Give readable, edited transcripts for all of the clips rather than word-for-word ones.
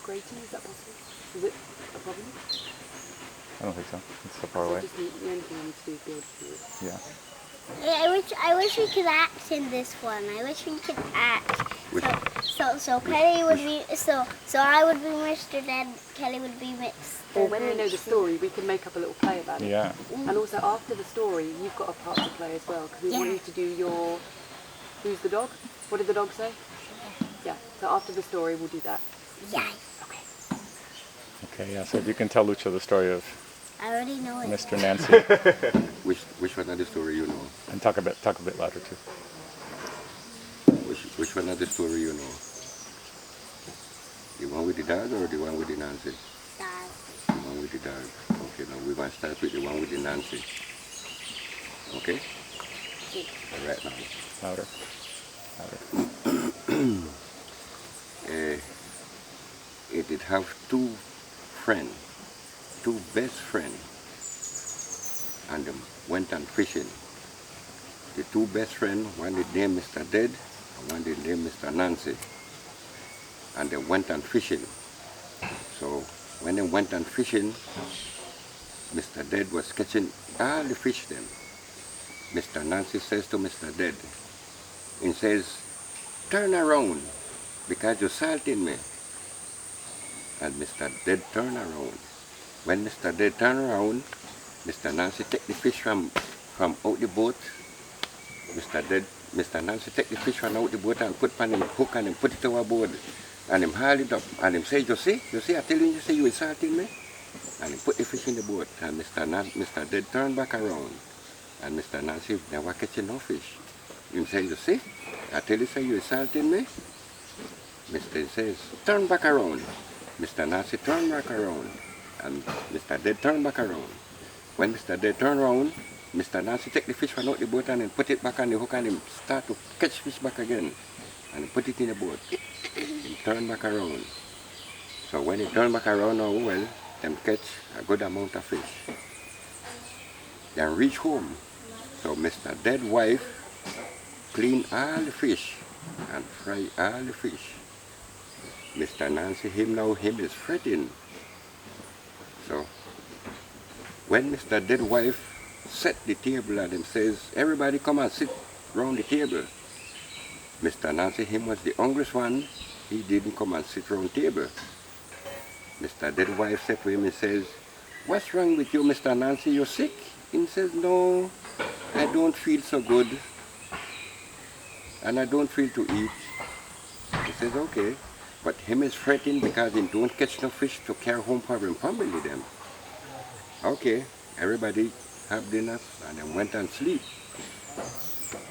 migrating? Is that possible? Is it a problem? I don't think so. It's so far So away. just the only thing I need to do is be able to do it. Yeah. I wish we could act in this one. I wish we could act. Which- So Kelly would be so I would be Mr. Dead. Kelly would be Mr. Or when we know the Grinch. story, we can make up a little play about it. Yeah. And also after the story, you've got a part to play as well, because we want Yeah. you to do your, who's the dog? What did the dog say? Yeah, so after the story, we'll do that. Yeah, Okay. Okay, yeah. So if you can tell Lucho the story of I already know it. Mr. Nancey. Which one of the story you know? And talk a bit louder too. Which one of the story you know? The one with the dog or the one with the Nancey? Dad. The one with the dog. Okay, now we're going to start with the one with the Nancey. Okay? All right now. Louder. Louder. It did have two best friends, and them went on fishing. The two best friends, one is named Mr. Dead, and one is named Mr. Nancey. And they went on fishing. So when they went on fishing, Mr. Dead was catching all the fish then. Mr. Nancey says to Mr. Dead, he says, "Turn around, because you're salting me." And Mr. Dead turned around. When Mr. Dead turned around, Mr. Nancey take the fish from out the boat. Mr. Nancey take the fish from out the boat and put on him hook and him put it overboard. And him haul it up and him say, you see, I tell you say you insulting me? And he put the fish in the boat and Mr. Dead turned back around. And Mr. Nancey never catching no fish. Him say, you see, I tell you say you insulting me? Mr. says, turn back around. Mr. Nancey turned back around. And Mr. Dead turned back around. When Mr. Dead turned around, Mr. Nancey take the fish from out the boat and then put it back on the hook and him start to catch fish back again. And he put it in the boat. He turned back around. So when he turned back around now, well, them catch a good amount of fish. Then reach home. So Mr. Dead wife clean all the fish and fry all the fish. Mr. Nancey, him is fretting. So when Mr. Dead wife set the table and him says, everybody come and sit round the table. Mr. Nancey, him was the hungriest one. He didn't come and sit round the table. Mr. Dead wife said to him, he says, what's wrong with you, Mr. Nancey? You're sick? He says, no, I don't feel so good. And I don't feel to eat. He says, okay. But him is fretting because he don't catch no fish to carry home for him family them. Okay, everybody have dinner and then went and sleep.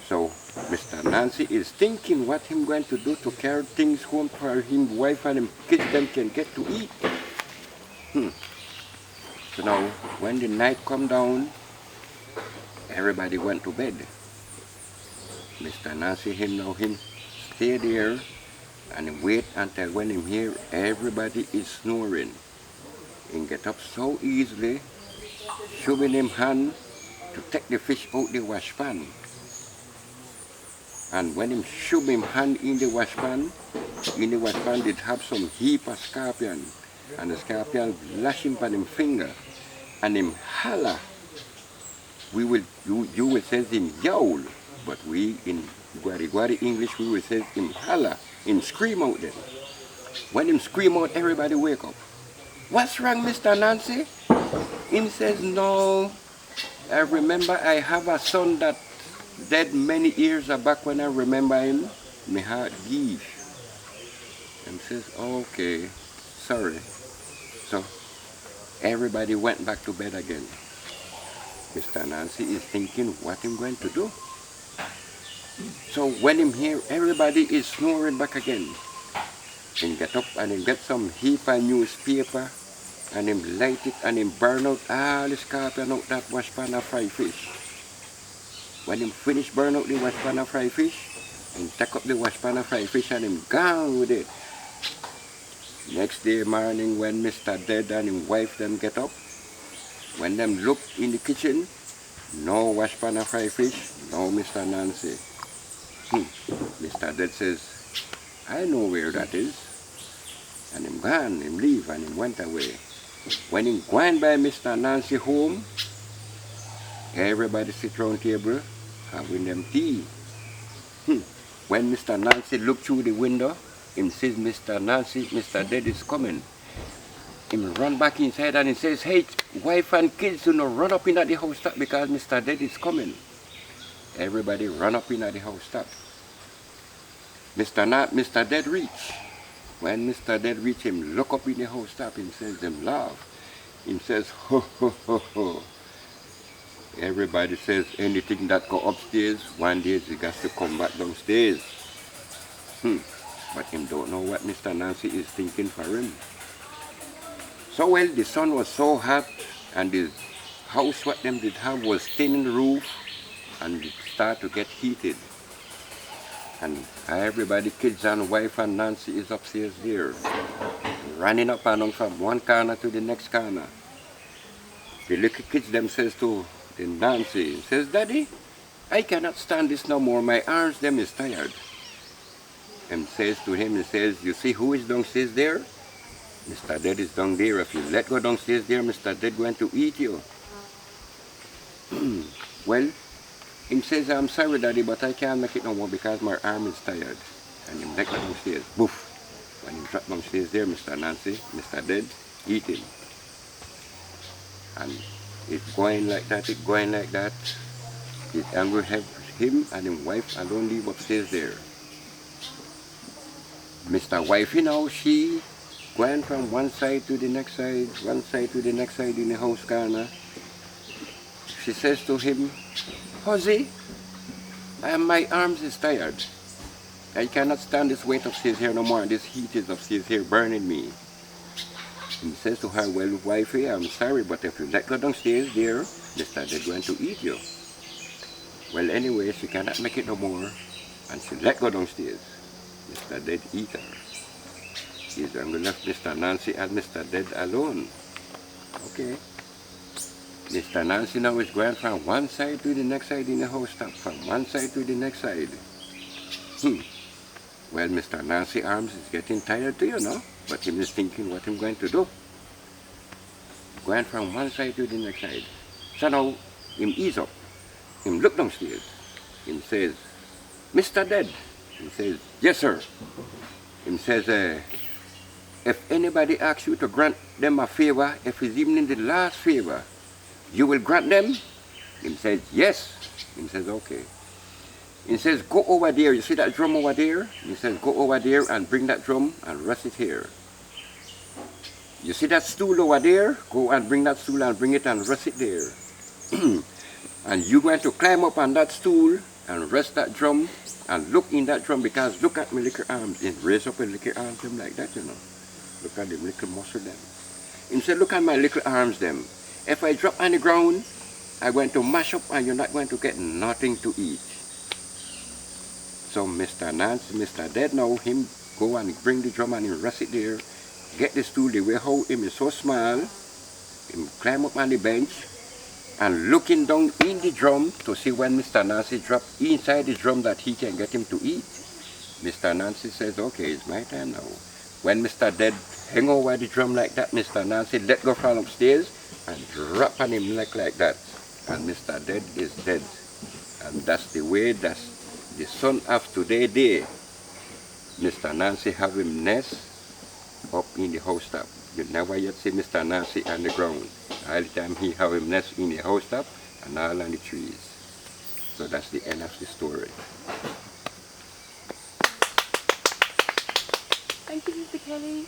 So Mr. Nancey is thinking what him going to do to carry things home for him wife and him kids them can get to eat. So now when the night come down, everybody went to bed. Mr. Nancey him stay there and wait until when him hear everybody is snoring. He get up so easily, shoving him hand to take the fish out the wash pan. And when him shove him hand in the wash pan did have some heap of scorpion. And the scorpion lash him on him finger. And him holler. You will say him yowl, but we in Guari English we will say him holler. Him scream out then. When him scream out, everybody wake up. What's wrong, Mr. Nancey? Him says, no, I remember I have a son that dead many years back. When I remember him, my heart give. And says, okay, sorry. So everybody went back to bed again. Mr. Nancey is thinking what him going to do. So when him hear everybody is snoring back again, he get up and he get some heap of newspaper and him light it and him burn out all the scorpion out that wash pan of fried fish. When him finish burn out the wash pan of fried fish, he take up the wash pan of fried fish and him gone with it. Next day morning when Mr. Dead and his wife them get up, when them look in the kitchen, no wash pan of fried fish, no Mr. Nancey. Mr. Dead says, I know where that is. And him gone, him leave, and him went away. When him gone by Mr. Nancey home, everybody sit round table, having them tea. When Mr. Nancey look through the window, him says, Mr. Nancey, Mr. Dead is coming. Him run back inside and he says, hey, wife and kids, you know, run up in at the house top because Mr. Dead is coming. Everybody run up in at the house top. Mr. Dead reach. When Mr. Dead reach him, look up in the house top, him says, them laugh. Him says, ho, ho, ho, ho. Everybody says anything that go upstairs, one day he got to come back downstairs. But him don't know what Mr. Nancey is thinking for him. So well, the sun was so hot, and the house what them did have was thin in the roof, and it started to get heated. And everybody, kids and wife and Nancey is upstairs there, running up and down from one corner to the next corner. The little kids them says to the Nancey, says, Daddy, I cannot stand this no more, my arms them is tired. And says to him, he says, you see who is downstairs there? Mr. Dead is down there. If you let go downstairs there, Mr. Dead going to eat you. Well, him says, I'm sorry, Daddy, but I can't make it no more because my arm is tired. And him let go downstairs. Boof. When he dropped downstairs there, Mr. Nancey, Mr. Dead, eat him. And it's going like that, it's going like that. His anger have him and his wife alone live upstairs there. Mr. Wifey now, she going from one side to the next side, one side to the next side in the house corner. She says to him, Jose, my arms is tired. I cannot stand this weight upstairs here no more, and this heat is upstairs here burning me. He says to her, well, wifey, I'm sorry, but if you let go downstairs there, Mr. Dead going to eat you. Well, anyway, she cannot make it no more, and she let go downstairs. Mr. Dead eat her. He's going to left Mr. Nancey and Mr. Dead alone. Okay. Mr. Nancey now is going from one side to the next side in the house top, from one side to the next side. Well, Mr. Nancey arms is getting tired too, you know, but him is thinking what him going to do. Going from one side to the next side. So now, him ease up. Him look downstairs. Him says, Mr. Dead. He says, yes, sir. Him says, if anybody asks you to grant them a favor, if it's even in the last favor, you will grant them? Him says, yes. Him says, okay. He says, go over there. You see that drum over there? He says, go over there and bring that drum and rest it here. You see that stool over there? Go and bring that stool and bring it and rest it there. And you're going to climb up on that stool and rest that drum and look in that drum, because look at my little arms. And raise up my little arms them like that, you know. Look at them little muscle them. He said, look at my little arms them. If I drop on the ground, I'm going to mash up and you're not going to get nothing to eat. So Mr. Nancey, Mr. Dead now, him go and bring the drum and he rest it there. Get the stool, the way how him is so small. Him climb up on the bench and looking down in the drum to see when Mr. Nancey drop inside the drum that he can get him to eat. Mr. Nancey says, okay, it's my time now. When Mr. Dead hang over the drum like that, Mr. Nancey let go from upstairs and drop on him like that. And Mr. Dead is dead. And that's the way, that's the son of today day. Mr. Nancey have him nest up in the house top. You never yet see Mr. Nancey on the ground. All the time he have him nest in the house top and all on the trees. So that's the end of the story. Thank you, Mr. Kelly.